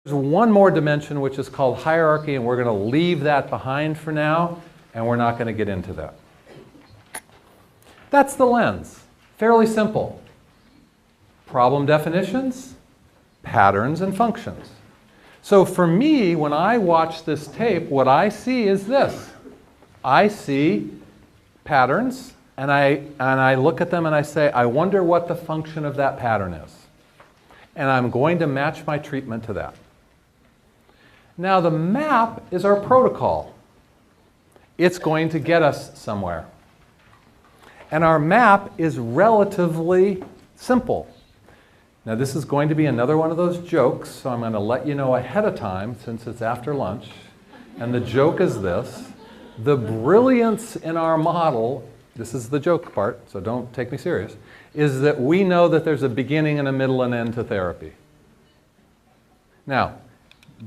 There's one more dimension which is called hierarchy, and we're going to leave that behind for now, and we're not going to get into that. That's the lens. Fairly simple. Problem definitions, patterns, and functions. So for me, when I watch this tape, what I see is this. I see patterns, and I look at them and I say, I wonder what the function of that pattern is. And I'm going to match my treatment to that. Now the map is our protocol. It's going to get us somewhere. And our map is relatively simple. Now this is going to be another one of those jokes, so I'm going to let you know ahead of time since it's after lunch. And the joke is this. The brilliance in our model, this is the joke part, so don't take me serious, is that we know that there's a beginning and a middle and end to therapy. Now,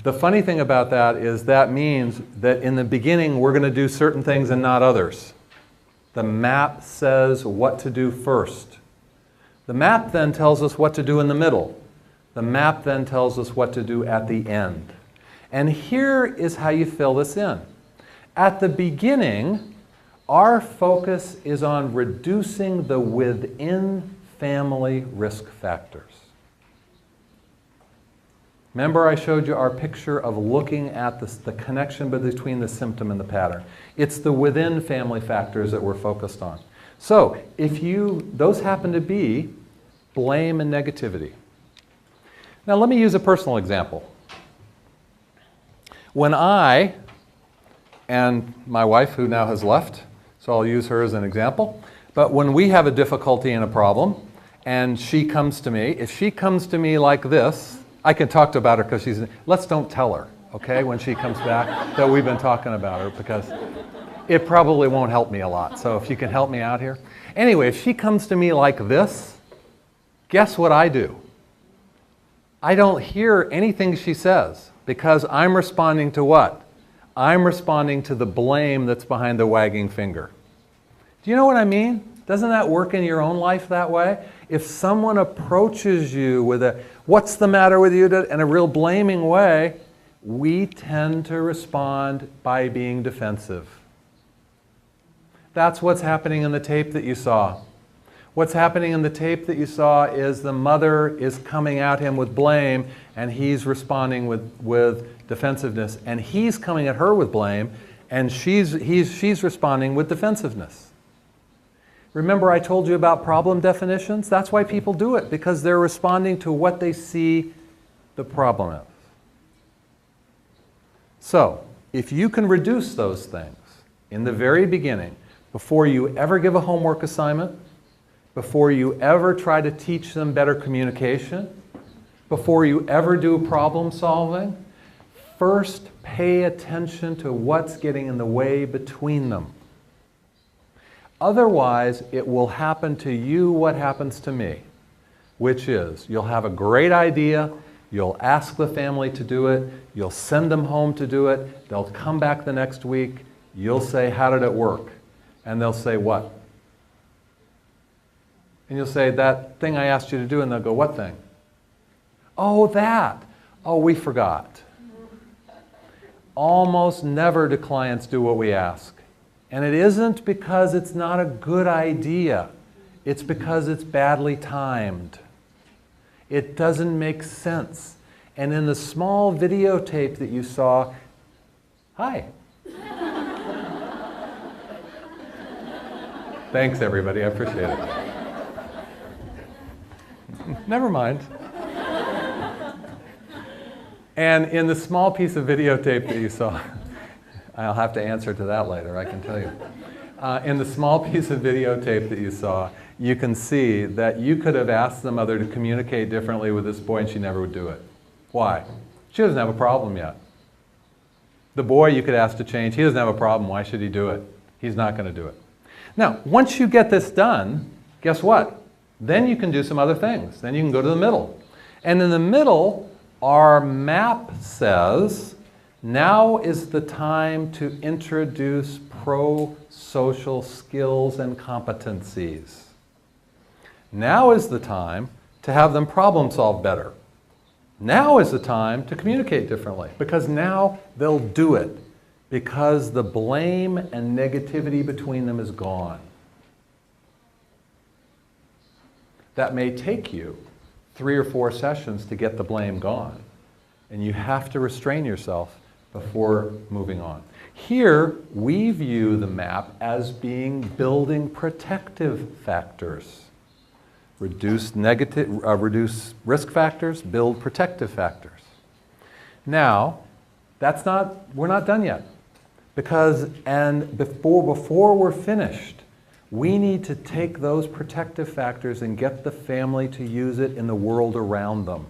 the funny thing about that is that means that in the beginning we're going to do certain things and not others. The map says what to do first. The map then tells us what to do in the middle. The map then tells us what to do at the end. And here is how you fill this in. At the beginning, our focus is on reducing the within-family risk factors. Remember I showed you our picture of looking at the connection between the symptom and the pattern. It's the within-family factors that we're focused on. So if those happen to be blame and negativity. Now let me use a personal example. When I, and my wife who now has left, so I'll use her as an example, but when we have a difficulty and a problem, and she comes to me, if she comes to me like this, I can talk about her because let's don't tell her, okay, when she comes back that we've been talking about her, because it probably won't help me a lot. So if you can help me out here. Anyway, if she comes to me like this, guess what I do? I don't hear anything she says because I'm responding to what? I'm responding to the blame that's behind the wagging finger. Do you know what I mean? Doesn't that work in your own life that way? If someone approaches you with a, what's the matter with you, in a real blaming way, we tend to respond by being defensive. That's what's happening in the tape that you saw. What's happening in the tape that you saw is the mother is coming at him with blame, and he's responding with defensiveness. And he's coming at her with blame, and she's responding with defensiveness. Remember I told you about problem definitions? That's why people do it, because they're responding to what they see the problem is. So, if you can reduce those things in the very beginning, before you ever give a homework assignment, before you ever try to teach them better communication, before you ever do problem solving, first pay attention to what's getting in the way between them. Otherwise, it will happen to you what happens to me, which is you'll have a great idea, you'll ask the family to do it, you'll send them home to do it, they'll come back the next week, you'll say, how did it work? And they'll say, what? And you'll say, that thing I asked you to do, and they'll go, what thing? Oh, that. Oh, we forgot. Almost never do clients do what we ask. And it isn't because it's not a good idea. It's because it's badly timed. It doesn't make sense. And in the small videotape that you saw, hi. Thanks, everybody. I appreciate it. Never mind. And in the small piece of videotape that you saw, I'll have to answer to that later, I can tell you. In the small piece of videotape that you saw, you can see that you could have asked the mother to communicate differently with this boy and she never would do it. Why? She doesn't have a problem yet. The boy you could ask to change, he doesn't have a problem, why should he do it? He's not going to do it. Now, once you get this done, guess what? Then you can do some other things. Then you can go to the middle. And in the middle, our map says, now is the time to introduce pro-social skills and competencies. Now is the time to have them problem solve better. Now is the time to communicate differently, because now they'll do it, because the blame and negativity between them is gone. That may take you 3 or 4 sessions to get the blame gone, and you have to restrain yourself before moving on. Here, we view the map as being building protective factors. Reduce risk factors, build protective factors. Now, we're not done yet. Before we're finished, we need to take those protective factors and get the family to use it in the world around them.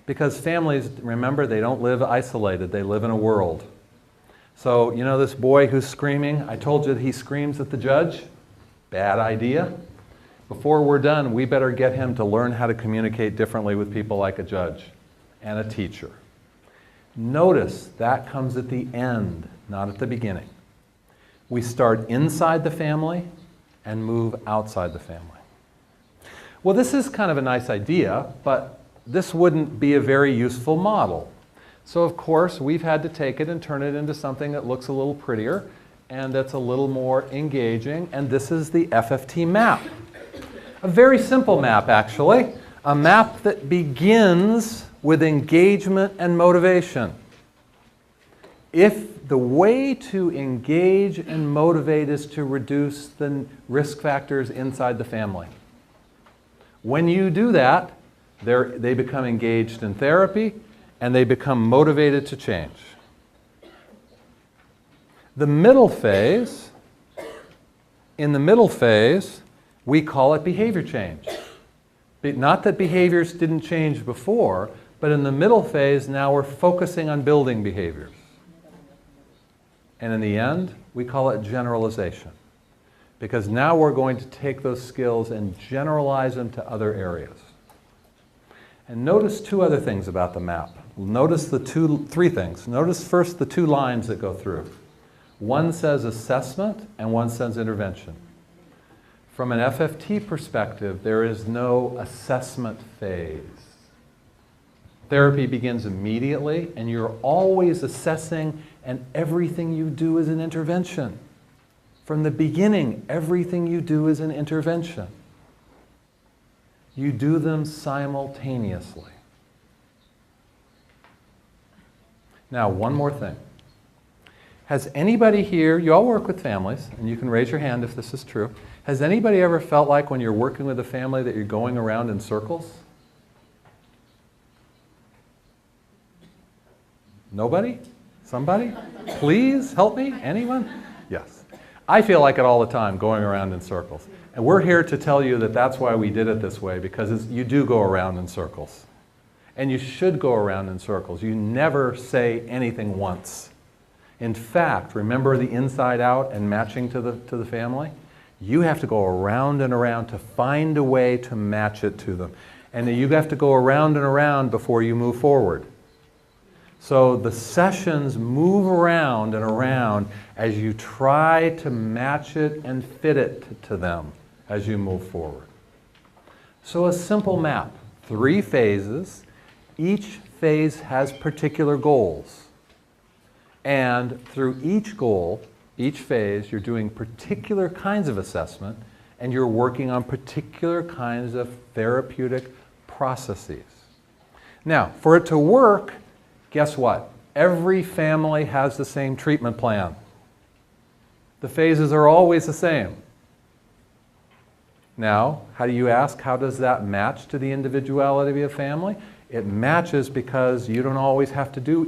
Because families, remember, they don't live isolated, they live in a world. So, you know this boy who's screaming? I told you that he screams at the judge. Bad idea. Before we're done, we better get him to learn how to communicate differently with people like a judge and a teacher. Notice that comes at the end, not at the beginning. We start inside the family and move outside the family. Well, this is kind of a nice idea, but this wouldn't be a very useful model. So of course, we've had to take it and turn it into something that looks a little prettier and that's a little more engaging, and this is the FFT map. A very simple map, actually. A map that begins with engagement and motivation. If the way to engage and motivate is to reduce the risk factors inside the family. When you do that, they become engaged in therapy and they become motivated to change. The middle phase, in the middle phase, we call it behavior change. Not that behaviors didn't change before, but in the middle phase, now we're focusing on building behaviors. And in the end, we call it generalization. Because now we're going to take those skills and generalize them to other areas. And notice 2 other things about the map. Notice 3 things. Notice first the 2 lines that go through. One says assessment and one says intervention. From an FFT perspective, there is no assessment phase. Therapy begins immediately, and you're always assessing, and everything you do is an intervention. From the beginning, everything you do is an intervention. You do them simultaneously. Now, one more thing. Has anybody here, you all work with families, and you can raise your hand if this is true, has anybody ever felt like when you're working with a family that you're going around in circles? Nobody? Somebody? Please help me? Anyone? Yes. I feel like it all the time, going around in circles. And we're here to tell you that that's why we did it this way, because you do go around in circles. And you should go around in circles. You never say anything once. In fact, remember the inside out and matching to the family? You have to go around and around to find a way to match it to them. And then you have to go around and around before you move forward. So the sessions move around and around as you try to match it and fit it to them as you move forward. So a simple map, 3 phases. Each phase has particular goals. And through each goal, each phase, you're doing particular kinds of assessment and you're working on particular kinds of therapeutic processes. Now, for it to work, guess what? Every family has the same treatment plan. The phases are always the same. Now, how do you ask, how does that match to the individuality of a family? It matches because you don't always have to do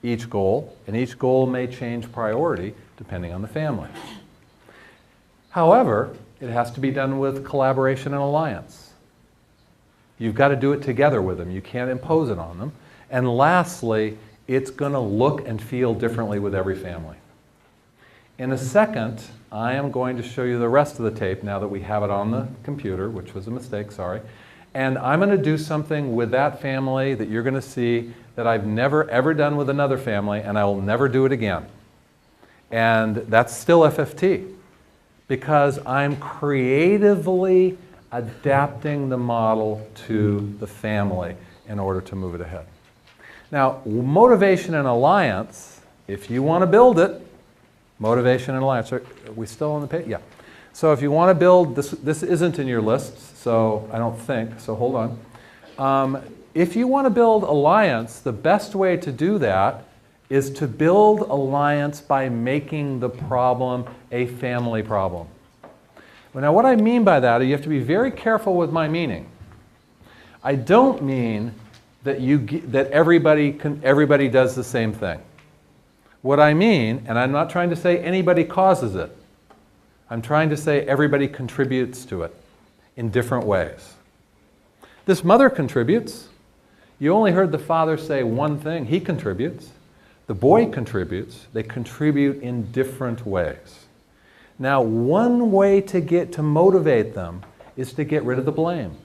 each goal, and each goal may change priority depending on the family. However, it has to be done with collaboration and alliance. You've got to do it together with them. You can't impose it on them. And lastly, it's going to look and feel differently with every family. In a second, I am going to show you the rest of the tape now that we have it on the computer, which was a mistake, sorry. And I'm going to do something with that family that you're going to see that I've never ever done with another family, and I will never do it again. And that's still FFT, because I'm creatively adapting the model to the family in order to move it ahead. Now, motivation and alliance, if you want to build it, motivation and alliance, are we still on the page? Yeah. So if you want to build, this isn't in your list, so I don't think, so hold on. If you want to build alliance, the best way to do that is to build alliance by making the problem a family problem. Now what I mean by that, you have to be very careful with my meaning. I don't mean that everybody does the same thing. What I mean, and I'm not trying to say anybody causes it, I'm trying to say everybody contributes to it in different ways. This mother contributes. You only heard the father say one thing. He contributes. The boy contributes. They contribute in different ways. Now, one way to motivate them is to get rid of the blame.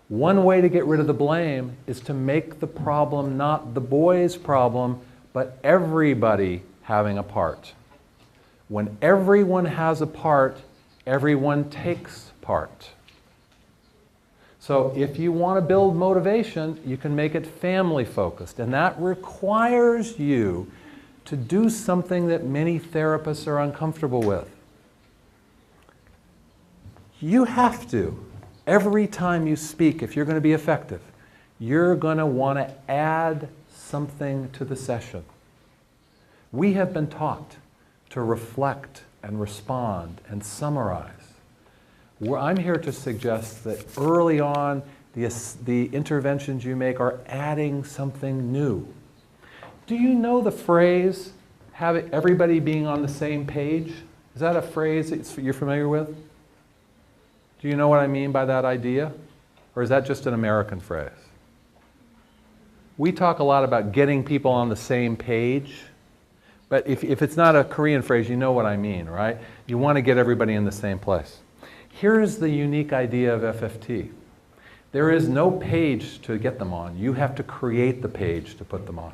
One way to get rid of the blame is to make the problem not the boy's problem, but everybody having a part. When everyone has a part, everyone takes part. So if you want to build motivation, you can make it family focused, and that requires you to do something that many therapists are uncomfortable with. You have to, every time you speak, if you're going to be effective, you're going to want to add something to the session. We have been taught to reflect and respond and summarize. I'm here to suggest that early on, the interventions you make are adding something new. Do you know the phrase, everybody being on the same page? Is that a phrase that you're familiar with? Do you know what I mean by that idea? Or is that just an American phrase? We talk a lot about getting people on the same page, but if it's not a Korean phrase, you know what I mean, right? You want to get everybody in the same place. Here's the unique idea of FFT. There is no page to get them on. You have to create the page to put them on.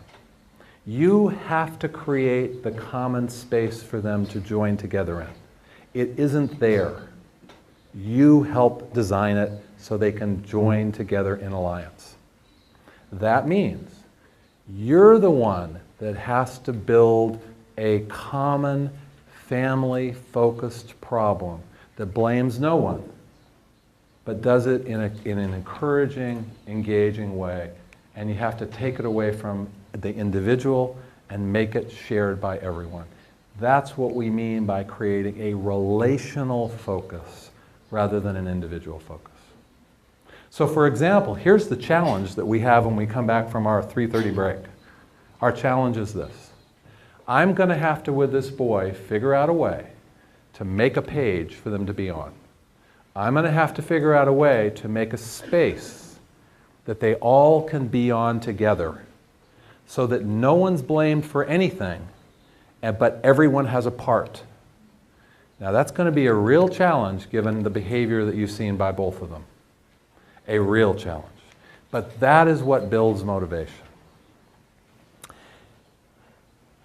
You have to create the common space for them to join together in. It isn't there. You help design it so they can join together in alliance. That means you're the one that has to build a common family-focused problem that blames no one, but does it in an encouraging, engaging way. And you have to take it away from the individual and make it shared by everyone. That's what we mean by creating a relational focus rather than an individual focus. So for example, here's the challenge that we have when we come back from our 3:30 break. Our challenge is this. I'm going to have to, with this boy, figure out a way to make a page for them to be on. I'm going to have to figure out a way to make a space that they all can be on together so that no one's blamed for anything, but everyone has a part. Now that's going to be a real challenge given the behavior that you've seen by both of them. A real challenge. But that is what builds motivation.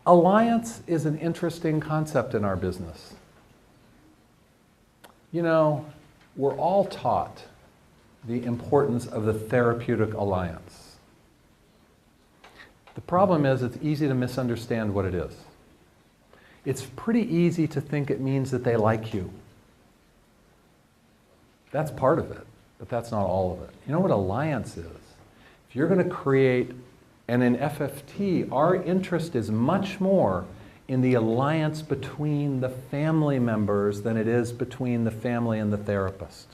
Alliance is an interesting concept in our business. You know, we're all taught the importance of the therapeutic alliance. The problem is it's easy to misunderstand what it is. It's pretty easy to think it means that they like you. That's part of it, but that's not all of it. You know what alliance is? If you're going to create, and in FFT, our interest is much more in the alliance between the family members than it is between the family and the therapist.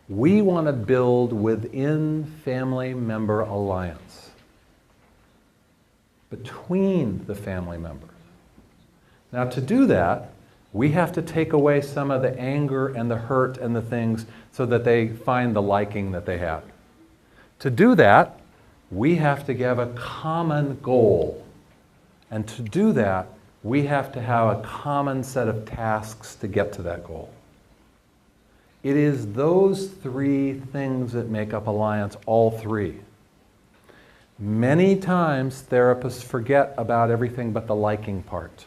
We want to build within family member alliance between the family members. Now to do that, we have to take away some of the anger and the hurt and the things so that they find the liking that they have. To do that, we have to have a common goal. And to do that, we have to have a common set of tasks to get to that goal. It is those three things that make up alliance, all three. Many times therapists forget about everything but the liking part.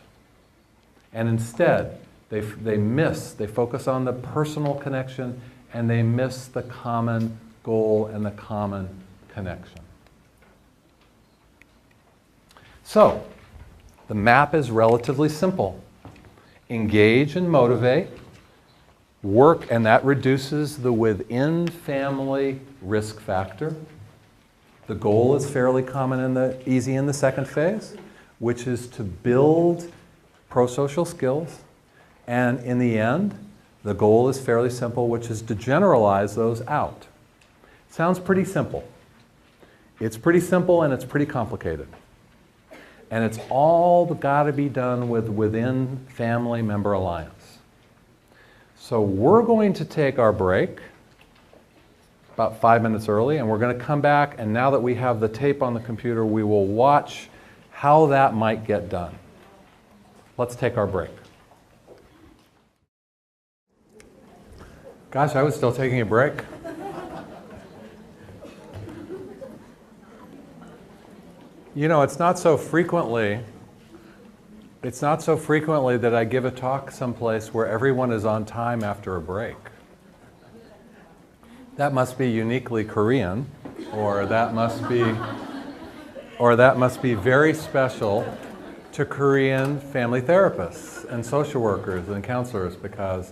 And instead, They focus on the personal connection, and they miss the common goal and the common connection. So, the map is relatively simple. Engage and motivate, work, and that reduces the within-family risk factor. The goal is fairly common easy in the second phase, which is to build pro-social skills. And in the end, the goal is fairly simple, which is to generalize those out. Sounds pretty simple. It's pretty simple and it's pretty complicated. And it's all got to be done within family member alliance. So we're going to take our break about 5 minutes early, and we're going to come back, and now that we have the tape on the computer, we will watch how that might get done. Let's take our break. Gosh, I was still taking a break. You know, it's not so frequently that I give a talk someplace where everyone is on time after a break. That must be uniquely Korean, or that must be very special to Korean family therapists and social workers and counselors, because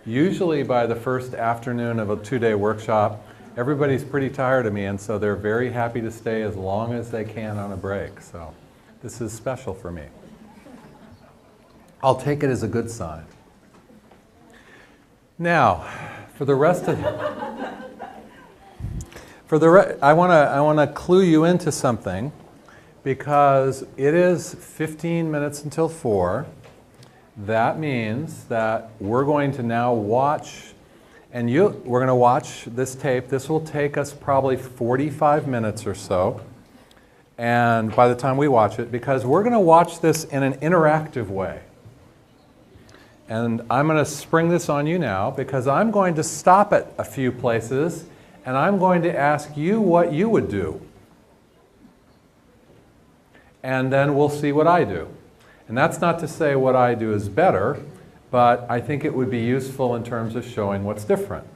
usually by the first afternoon of a 2-day workshop, everybody's pretty tired of me, and so they're very happy to stay as long as they can on a break. So this is special for me. I'll take it as a good sign. Now, for the rest of I want to clue you into something, because it is 15 minutes until 4. That means that we're going to now watch. And we're going to watch this tape. This will take us probably 45 minutes or so. And by the time we watch it, because we're going to watch this in an interactive way. And I'm going to spring this on you now, because I'm going to stop at a few places and I'm going to ask you what you would do. And then we'll see what I do. And that's not to say what I do is better, but I think it would be useful in terms of showing what's different.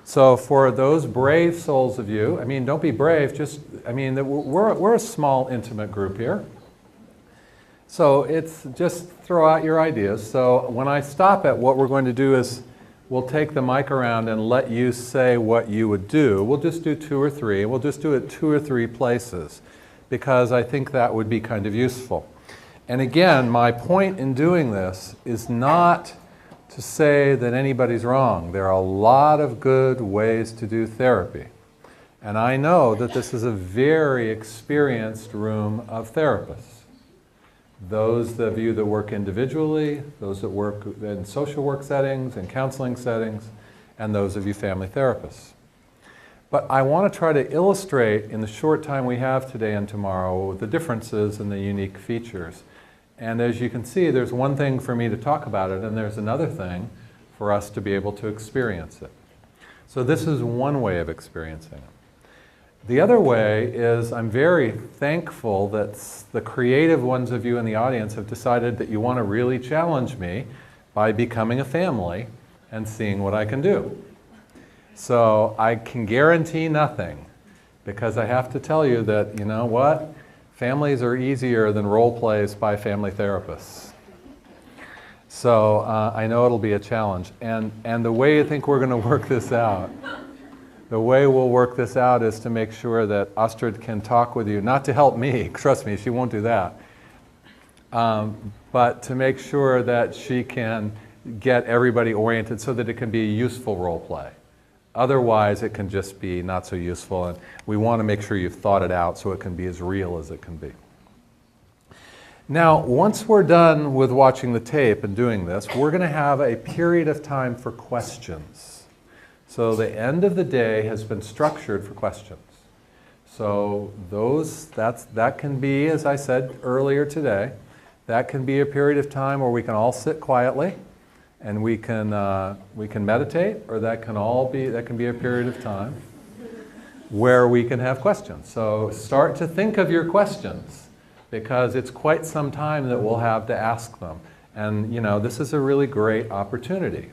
So for those brave souls of you, I mean, don't be brave, we're a small, intimate group here. So it's just throw out your ideas. So when I stop it, what we're going to do is we'll take the mic around and let you say what you would do. We'll just do 2 or 3. We'll just do it 2 or 3 places, because I think that would be kind of useful. And again, my point in doing this is not to say that anybody's wrong. There are a lot of good ways to do therapy. And I know that this is a very experienced room of therapists. Those of you that work individually, those that work in social work settings and counseling settings, and those of you family therapists. But I want to try to illustrate in the short time we have today and tomorrow the differences and the unique features. And as you can see, there's one thing for me to talk about it, and there's another thing for us to be able to experience it. So this is one way of experiencing it. The other way is I'm very thankful that the creative ones of you in the audience have decided that you want to really challenge me by becoming a family and seeing what I can do. So I can guarantee nothing, because I have to tell you that, you know what? Families are easier than role plays by family therapists. So I know it'll be a challenge. And the way I think we're going to work this out, the way we'll work this out is to make sure that Astrid can talk with you, not to help me, trust me, she won't do that, but to make sure that she can get everybody oriented so that it can be a useful role play. Otherwise, it can just be not so useful, and we want to make sure you've thought it out so it can be as real as it can be. Now, once we're done with watching the tape and doing this, we're going to have a period of time for questions. So the end of the day has been structured for questions. So that can be, as I said earlier today, that can be a period of time where we can all sit quietly and we can meditate, or that can be a period of time where we can have questions. So start to think of your questions, because it's quite some time that we'll have to ask them. And you know, this is a really great opportunity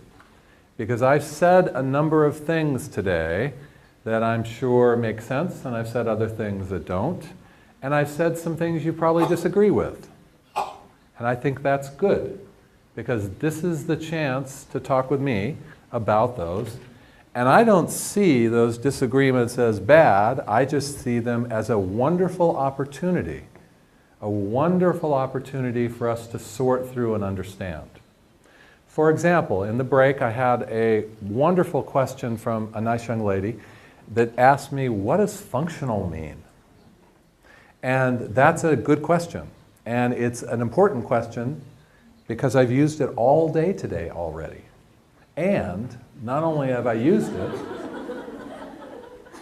because I've said a number of things today that I'm sure make sense, and I've said other things that don't. And I've said some things you probably disagree with. And I think that's good because this is the chance to talk with me about those. And I don't see those disagreements as bad, I just see them as a wonderful opportunity for us to sort through and understand. For example, in the break I had a wonderful question from a nice young lady that asked me, what does functional mean? And that's a good question. And it's an important question because I've used it all day today already. And not only have I used it,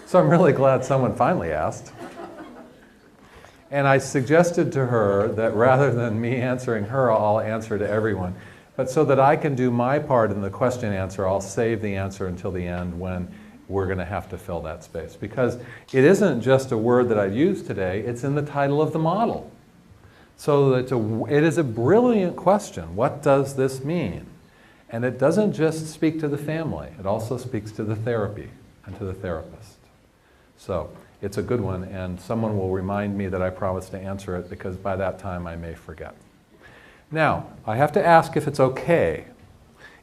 so I'm really glad someone finally asked. And I suggested to her that rather than me answering her, I'll answer to everyone. But so that I can do my part in the question answer, I'll save the answer until the end when we're going to have to fill that space. Because it isn't just a word that I've used today, it's in the title of the model. So it is a brilliant question. What does this mean? And it doesn't just speak to the family, it also speaks to the therapy and to the therapist. So it's a good one, and someone will remind me that I promised to answer it because by that time I may forget. Now, I have to ask if it's okay.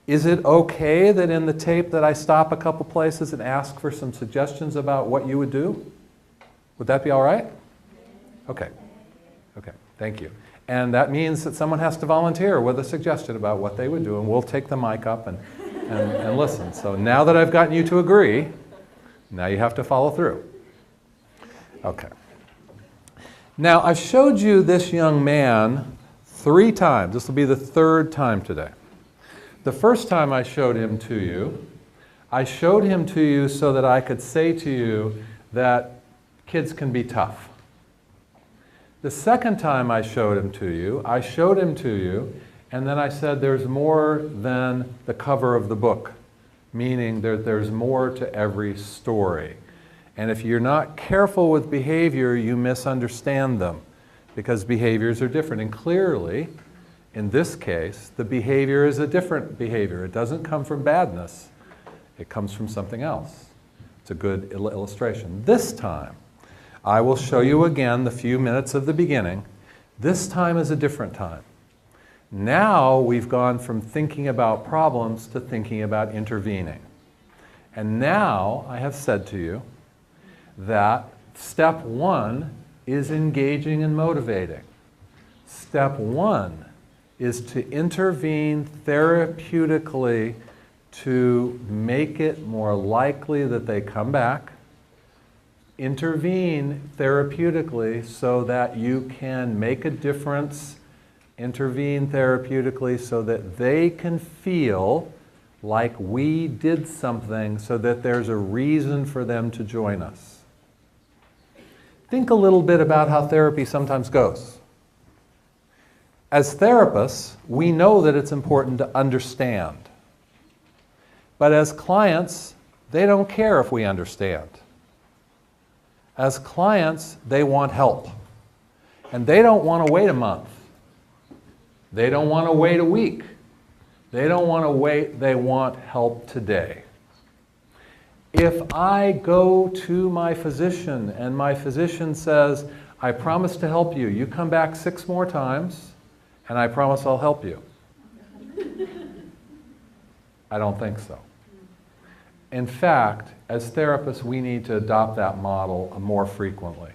Is it okay that in the tape that I stop a couple places and ask for some suggestions about what you would do? Would that be all right? Okay. Okay, thank you. And that means that someone has to volunteer with a suggestion about what they would do, and we'll take the mic up and listen. So now that I've gotten you to agree, now you have to follow through. Okay. Now, I've showed you this young man 3 times. This will be the 3rd time today. The first time I showed him to you so that I could say to you that kids can be tough. The second time I showed him to you, and then I said there's more than the cover of the book, meaning there's more to every story. And if you're not careful with behavior, you misunderstand them, because behaviors are different. And clearly, in this case, the behavior is a different behavior. It doesn't come from badness. It comes from something else. It's a good illustration. This time, I will show you again the few minutes of the beginning. This time is a different time. Now we've gone from thinking about problems to thinking about intervening. And now I have said to you that step 1 is engaging and motivating. Step 1 is to intervene therapeutically to make it more likely that they come back. Intervene therapeutically so that you can make a difference. Intervene therapeutically so that they can feel like we did something so that there's a reason for them to join us. Think a little bit about how therapy sometimes goes. As therapists, we know that it's important to understand. But as clients, they don't care if we understand. As clients, they want help. And they don't want to wait a month. They don't want to wait a week. They don't want to wait, they want help today. If I go to my physician and my physician says, I promise to help you, you come back 6 more times and I promise I'll help you. I don't think so. In fact, as therapists, we need to adopt that model more frequently.